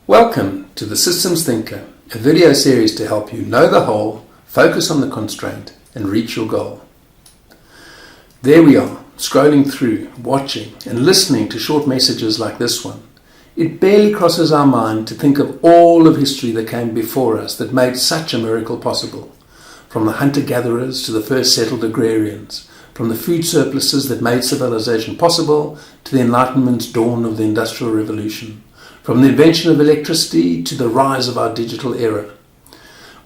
Welcome to The Systems Thinker, a video series to help you know the whole, focus on the constraint, and reach your goal. There we are, scrolling through, watching, and listening to short messages like this one. It barely crosses our mind to think of all of history that came before us that made such a miracle possible. From the hunter-gatherers to the first settled agrarians, from the food surpluses that made civilization possible to the Enlightenment's dawn of the Industrial Revolution, from the invention of electricity to the rise of our digital era.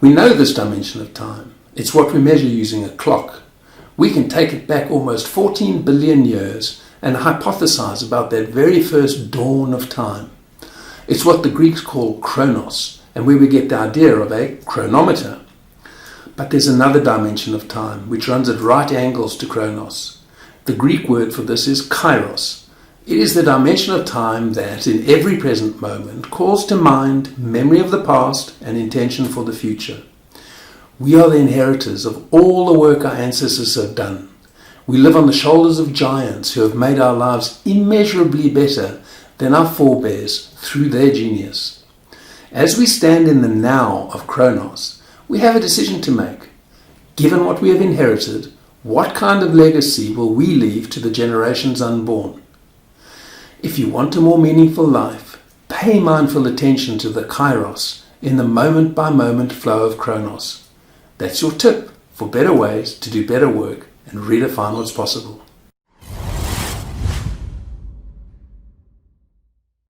We know this dimension of time. It's what we measure using a clock. We can take it back almost 14 billion years and hypothesize about that very first dawn of time. It's what the Greeks call chronos, and where we get the idea of a chronometer. But there's another dimension of time which runs at right angles to chronos. The Greek word for this is kairos. It is the dimension of time that, in every present moment, calls to mind memory of the past and intention for the future. We are the inheritors of all the work our ancestors have done. We live on the shoulders of giants who have made our lives immeasurably better than our forebears through their genius. As we stand in the now of chronos, we have a decision to make. Given what we have inherited, what kind of legacy will we leave to the generations unborn? If you want a more meaningful life, pay mindful attention to the kairos in the moment-by-moment flow of chronos. That's your tip for better ways to do better work and redefine what's possible.